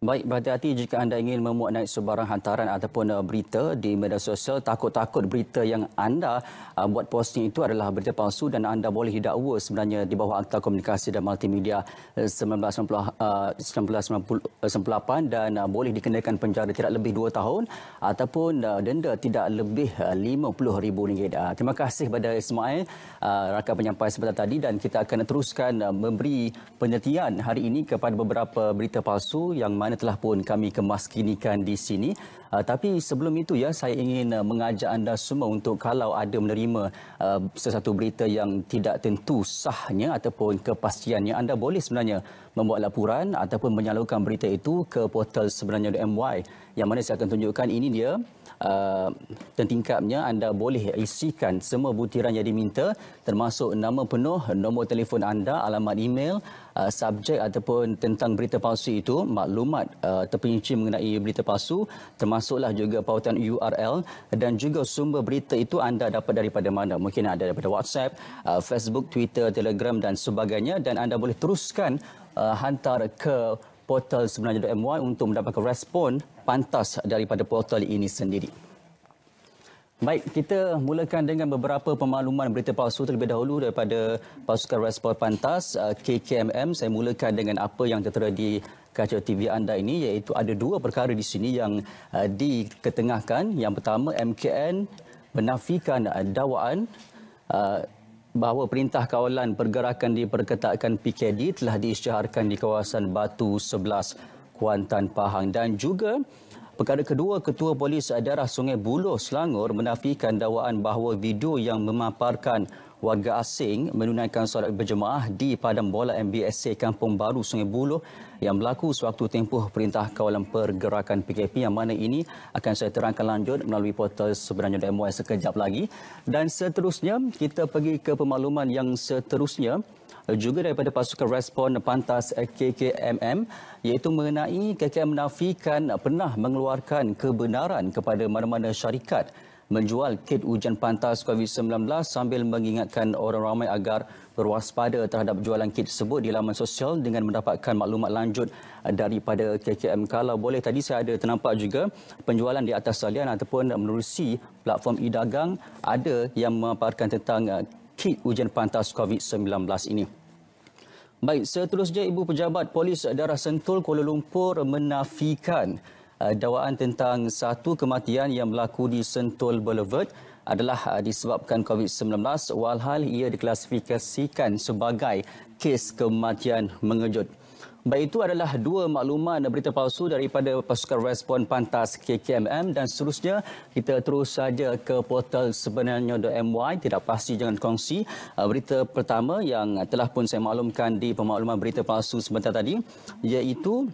Baik, berhati-hati jika anda ingin memuat naik sebarang hantaran ataupun berita di media sosial. Takut-takut berita yang anda buat posting itu adalah berita palsu dan anda boleh didakwa sebenarnya di bawah Akta Komunikasi dan Multimedia 1998 dan boleh dikenakan penjara tidak lebih 2 tahun ataupun denda tidak lebih RM50,000. Terima kasih kepada Ismail, rakan penyampai sebentar tadi, dan kita akan teruskan memberi penelitian hari ini kepada beberapa berita palsu yang mana telah pun kami kemaskinikan di sini. Tapi sebelum itu saya ingin mengajak anda semua untuk kalau ada menerima sesuatu berita yang tidak tentu sahnya ataupun kepastiannya, anda boleh sebenarnya membuat laporan ataupun menyalurkan berita itu ke portal sebenarnya.my, yang mana saya akan tunjukkan ini dia. Tingkapnya anda boleh isikan semua butiran yang diminta, termasuk nama penuh, nombor telefon anda, alamat email, subjek ataupun tentang berita palsu itu, maklumat terperinci mengenai berita palsu, termasuklah juga pautan URL dan juga sumber berita itu anda dapat daripada mana. Mungkin ada daripada WhatsApp, Facebook, Twitter, Telegram dan sebagainya, dan anda boleh teruskan hantar ke portal sebenarnya.my untuk mendapatkan respon pantas daripada portal ini sendiri. Baik, kita mulakan dengan beberapa pemakluman berita palsu terlebih dahulu daripada pasukan respon pantas KKMM. Saya mulakan dengan apa yang tertera di kaca TV anda ini, iaitu ada 2 perkara di sini yang diketengahkan. Yang pertama, MKN menafikan dakwaan bahawa perintah kawalan pergerakan diperketatkan PKD telah diisytiharkan di kawasan Batu 11, Kuantan, Pahang. Dan juga perkara kedua, Ketua Polis Daerah Sungai Buloh, Selangor menafikan dakwaan bahawa video yang memaparkan warga asing menunaikan solat berjemaah di Padang Bola MBSA Kampung Baru, Sungai Buloh yang berlaku sewaktu tempoh perintah kawalan pergerakan PKP, yang mana ini akan saya terangkan lanjut melalui portal sebenarnya.my sekejap lagi. Dan seterusnya, kita pergi ke pemakluman yang seterusnya juga daripada pasukan respon pantas KKMM, iaitu mengenai KKM menafikan pernah mengeluarkan kebenaran kepada mana-mana syarikat menjual kit ujian pantas COVID-19 sambil mengingatkan orang ramai agar berwaspada terhadap jualan kit tersebut di laman sosial dengan mendapatkan maklumat lanjut daripada KKM. Kalau boleh, tadi saya ada ternampak juga penjualan di atas talian ataupun menerusi platform e-dagang ada yang memaparkan tentang kit ujian pantas COVID-19 ini. Baik, seterusnya, Ibu Pejabat Polis Daerah Sentul, Kuala Lumpur menafikan dakwaan tentang satu kematian yang berlaku di Sentul Boulevard adalah disebabkan COVID-19, walhal ia diklasifikasikan sebagai kes kematian mengejut. Baik, itu adalah 2 makluman berita palsu daripada pasukan respon pantas KKMM, dan seterusnya kita terus saja ke portal sebenarnya.my. Tidak pasti jangan kongsi. Berita pertama yang telah pun saya maklumkan di pemakluman berita palsu sebentar tadi, iaitu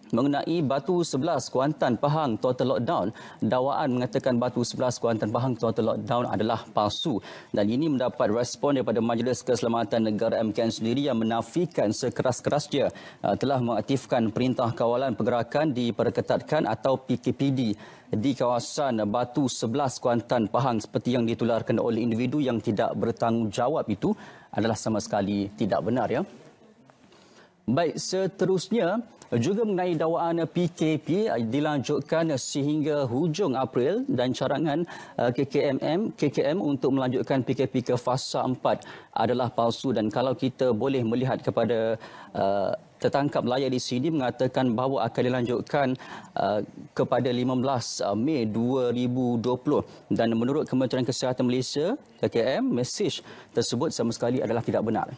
mengenai Batu 11 Kuantan Pahang total lockdown. Dakwaan mengatakan Batu 11 Kuantan Pahang total lockdown adalah palsu, dan ini mendapat respon daripada Majlis Keselamatan Negara MKN sendiri yang menafikan sekeras-kerasnya telah mengaktifkan perintah kawalan pergerakan diperketatkan atau PKPD di kawasan Batu 11 Kuantan Pahang seperti yang ditularkan oleh individu yang tidak bertanggungjawab. Itu adalah sama sekali tidak benar, ya. Baik, seterusnya juga mengenai dakwaan PKP dilanjutkan sehingga hujung April, dan carangan KKM untuk melanjutkan PKP ke fasa 4 adalah palsu. Dan kalau kita boleh melihat kepada tertangkap layar di sini, mengatakan bahawa akan dilanjutkan kepada 15 Mei 2020, dan menurut Kementerian Kesihatan Malaysia KKM, mesej tersebut sama sekali adalah tidak benar.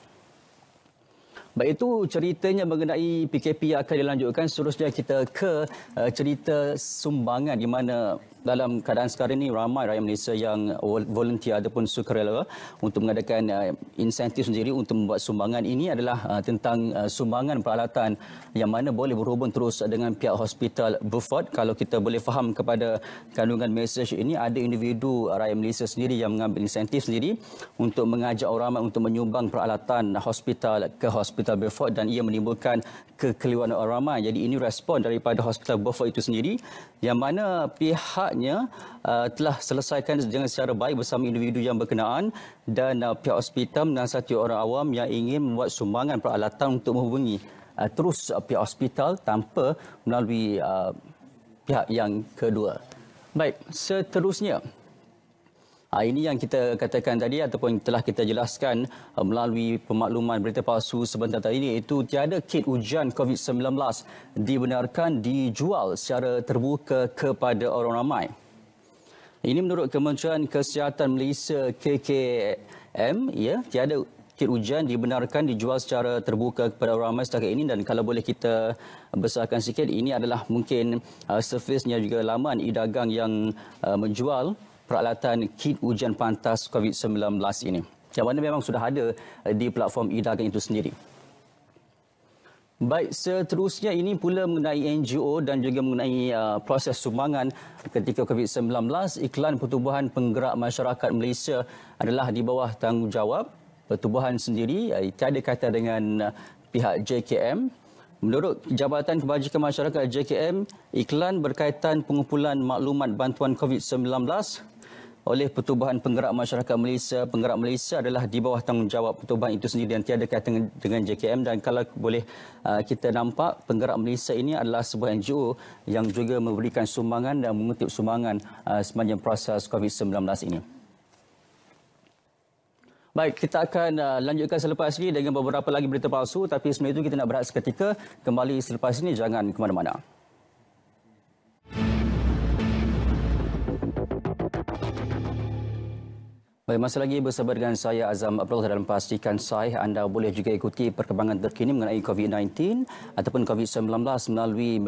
Baik, itu ceritanya mengenai PKP yang akan dilanjutkan. Seterusnya kita ke cerita sumbangan, di mana dalam keadaan sekarang ini ramai rakyat Malaysia yang volunteer ataupun sukarela untuk mengadakan insentif sendiri untuk membuat sumbangan. Ini adalah tentang sumbangan peralatan yang mana boleh berhubung terus dengan pihak Hospital Beaufort. Kalau kita boleh faham kepada kandungan mesej ini, ada individu rakyat Malaysia sendiri yang mengambil insentif sendiri untuk mengajak orang ramai untuk menyumbang peralatan hospital ke Hospital Beaufort, dan ia menimbulkan kekeliruan orang ramai. Jadi ini respon daripada Hospital Beaufort itu sendiri, yang mana pihaknya telah selesaikan dengan secara baik bersama individu yang berkenaan, dan pihak hospital menasihati orang awam yang ingin membuat sumbangan peralatan untuk menghubungi terus pihak hospital tanpa melalui pihak yang kedua. Baik, seterusnya. Ini yang kita katakan tadi ataupun telah kita jelaskan melalui pemakluman berita palsu sebentar tadi, iaitu tiada kit ujian COVID-19 dibenarkan dijual secara terbuka kepada orang ramai. Ini menurut Kementerian Kesihatan Malaysia KKM, ya, tiada kit ujian dibenarkan dijual secara terbuka kepada orang ramai setakat ini. Dan kalau boleh kita besarkan sikit, ini adalah mungkin servisnya juga laman e-dagang yang menjual peralatan kit ujian pantas COVID-19 ini, yang mana memang sudah ada di platform e-dagang itu sendiri. Baik, seterusnya ini pula mengenai NGO dan juga mengenai proses sumbangan ketika COVID-19. Iklan Pertubuhan Penggerak Masyarakat Malaysia adalah di bawah tanggungjawab pertubuhan sendiri, tiada kaitan dengan pihak JKM. Menurut Jabatan Kebajikan Masyarakat JKM, iklan berkaitan pengumpulan maklumat bantuan COVID-19 oleh Pertubuhan Penggerak Masyarakat Malaysia. Penggerak Malaysia adalah di bawah tanggungjawab pertubuhan itu sendiri dan tiada kaitan dengan JKM. Dan kalau boleh kita nampak, Penggerak Malaysia ini adalah sebuah NGO yang juga memberikan sumbangan dan mengutip sumbangan sepanjang proses COVID-19 ini. Baik, kita akan lanjutkan selepas ini dengan beberapa lagi berita palsu. Tapi sebelum itu kita nak berehat seketika. Kembali selepas ini, jangan ke mana-mana. Baik, masih lagi bersama dengan saya Azam Abdul, dalam pastikan saya anda boleh juga ikuti perkembangan terkini mengenai COVID-19 ataupun COVID-19 melalui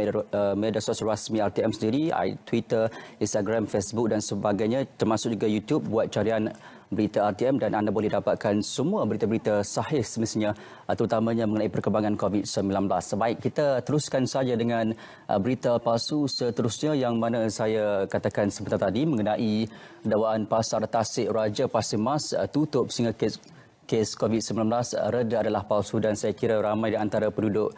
media sosial rasmi RTM sendiri, Twitter, Instagram, Facebook dan sebagainya, termasuk juga YouTube. Buat carian berita RTM dan anda boleh dapatkan semua berita-berita sahih semestinya, terutamanya mengenai perkembangan COVID-19. Baik, kita teruskan saja dengan berita palsu seterusnya yang mana saya katakan sebentar tadi mengenai dakwaan Pasar Tasik Raja Pasir Mas tutup sehingga kes COVID-19 reda adalah palsu. Dan saya kira ramai di antara penduduk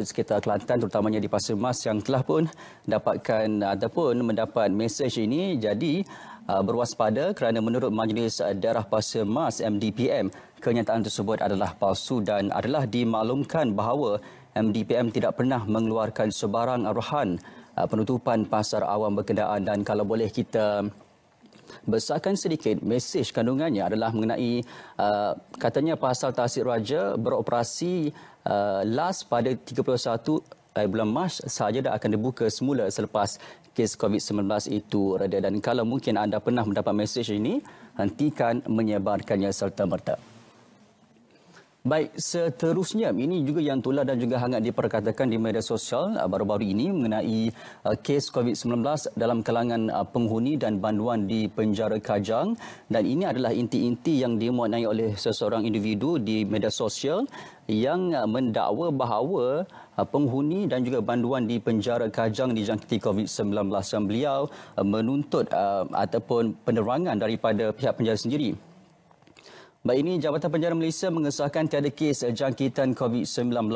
sekitar Kelantan, terutamanya di Pasir Mas, yang telah pun dapatkan ataupun mendapat mesej ini. Jadi berwaspada kerana menurut Majlis Daerah Pasir Mas MDPM, kenyataan tersebut adalah palsu dan adalah dimaklumkan bahawa MDPM tidak pernah mengeluarkan sebarang arahan penutupan pasar awam berkenaan. Dan kalau boleh kita besarkan sedikit, mesej kandungannya adalah mengenai katanya Pasar Tasik Raja beroperasi last pada 31 bulan Mac sahaja dah akan dibuka semula selepas kes COVID-19 itu reda. Dan kalau mungkin anda pernah mendapat mesej ini, hentikan menyebarkannya serta-merta. Baik, seterusnya ini juga yang tular dan juga hangat diperkatakan di media sosial baru-baru ini mengenai kes COVID-19 dalam kalangan penghuni dan banduan di penjara Kajang. Dan ini adalah inti-inti yang dimuat naik oleh seseorang individu di media sosial yang mendakwa bahawa penghuni dan juga banduan di penjara Kajang dijangkiti COVID-19 dan beliau menuntut ataupun penerangan daripada pihak penjara sendiri. Baik, ini Jabatan Penjara Malaysia mengesahkan tiada kes jangkitan COVID-19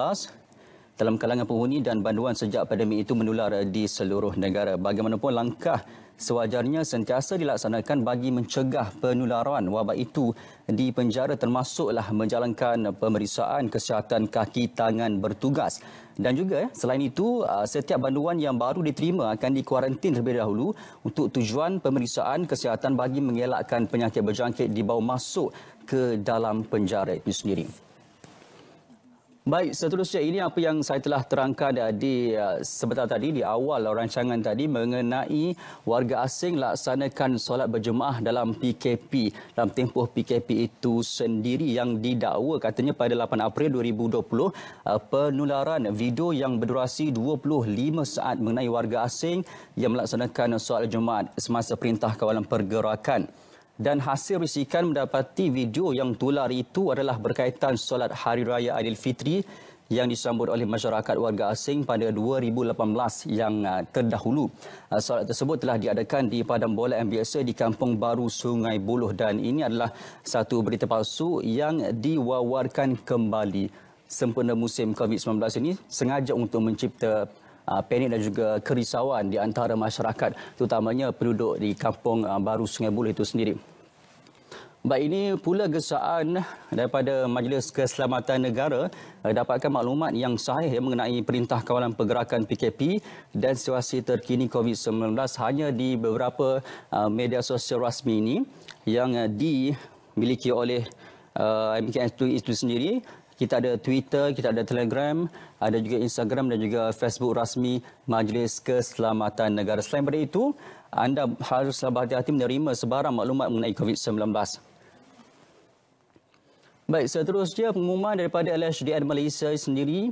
dalam kalangan penghuni dan banduan sejak pandemik itu menular di seluruh negara. Bagaimanapun, langkah sewajarnya sentiasa dilaksanakan bagi mencegah penularan wabak itu di penjara, termasuklah menjalankan pemeriksaan kesihatan kaki tangan bertugas. Dan juga selain itu, setiap banduan yang baru diterima akan dikuarantin terlebih dahulu untuk tujuan pemeriksaan kesihatan bagi mengelakkan penyakit berjangkit dibawa masuk ke dalam penjara itu sendiri. Baik, seterusnya ini apa yang saya telah terangkan di sebentar tadi di awal rancangan tadi mengenai warga asing laksanakan solat berjemaah dalam PKP, dalam tempoh PKP itu sendiri, yang didakwa katanya pada 8 April 2020 penularan video yang berdurasi 25 saat mengenai warga asing yang melaksanakan solat Jumaat semasa perintah kawalan pergerakan. Dan hasil risikan mendapati video yang tular itu adalah berkaitan solat Hari Raya Aidilfitri yang disambut oleh masyarakat warga asing pada 2018 yang terdahulu. Solat tersebut telah diadakan di padang bola yang biasa di Kampung Baru Sungai Buloh, dan ini adalah satu berita palsu yang diwawarkan kembali sempena musim COVID-19 ini sengaja untuk mencipta panik dan juga kerisauan di antara masyarakat, terutamanya penduduk di Kampung Baru Sungai Buloh itu sendiri. Baik, ini pula gesaan daripada Majlis Keselamatan Negara dapatkan maklumat yang sahih mengenai Perintah Kawalan Pergerakan PKP dan situasi terkini COVID-19 hanya di beberapa media sosial rasmi ini yang dimiliki oleh MKN itu sendiri. Kita ada Twitter, kita ada Telegram, ada juga Instagram dan juga Facebook rasmi Majlis Keselamatan Negara. Selain daripada itu, anda haruslah berhati-hati menerima sebarang maklumat mengenai COVID-19. Baik, seterusnya pengumuman daripada LHDN Malaysia sendiri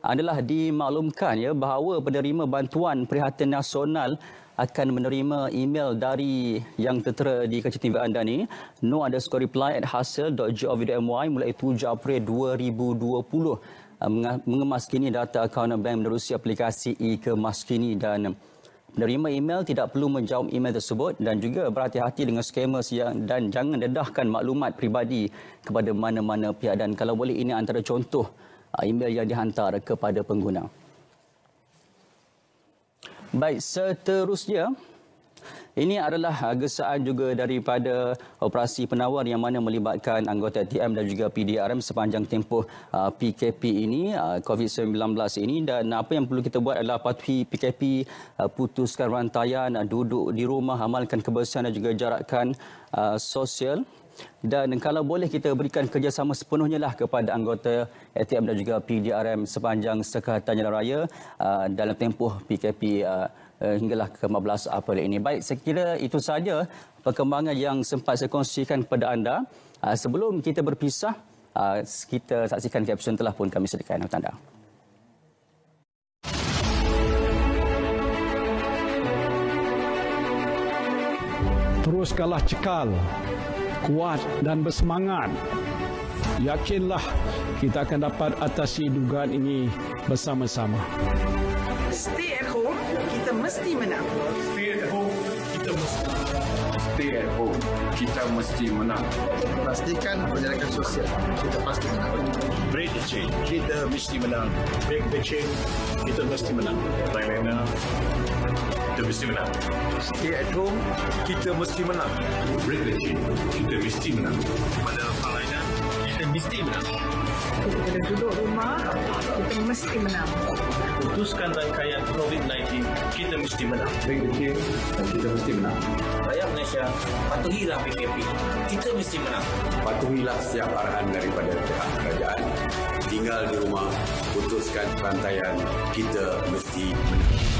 adalah dimaklumkan bahawa penerima bantuan Perkhidmatan Nasional akan menerima email dari yang tertera di kaca TV anda ni, no_reply@hasil.gov.my mulai 7 April 2020 mengemaskini data akaun bank menerusi aplikasi e-Kemaskini dan penerima email tidak perlu menjawab email tersebut dan juga berhati-hati dengan scammers dan jangan dedahkan maklumat peribadi kepada mana-mana pihak, dan kalau boleh ini antara contoh email yang dihantar kepada pengguna. Baik, seterusnya ini adalah gesaan juga daripada operasi penawar yang mana melibatkan anggota ATM dan juga PDRM sepanjang tempoh PKP ini, COVID-19 ini, dan apa yang perlu kita buat adalah patuhi PKP, putuskan rantaian, duduk di rumah, amalkan kebersihan dan juga jarakan sosial. Dan kalau boleh kita berikan kerjasama sepenuhnya lah kepada anggota ATM dan juga PDRM sepanjang Sekatan Jalan Raya dalam tempoh PKP hinggalah ke-15 April ini. Baik, saya kira itu saja perkembangan yang sempat saya kongsikan kepada anda. Sebelum kita berpisah, kita saksikan kapsun telah pun kami sediakan untuk anda. Teruskanlah cekal, kuat dan bersemangat. Yakinlah kita akan dapat atasi dugaan ini bersama-sama. Stay at home, kita mesti menang. Stay at home, kita mesti. Stay at home, kita mesti menang. Pastikan penjarakan sosial, kita pasti menang. Break the chain, kita mesti menang. Break the chain, kita mesti menang. Thailand, kita mesti menang. Stay at home, kita mesti menang. Break the chain, kita mesti menang. Pada Thailand, kita mesti menang. Kita duduk rumah, kita mesti menang. Putuskan rangkaian COVID-19, kita mesti menang. Break the chain, kita mesti menang. Rakyat Malaysia, patuhilah PKP, kita mesti menang. Patuhilah setiap arahan daripada pihak kerajaan. Tinggal di rumah, putuskan rantaian, kita mesti menang.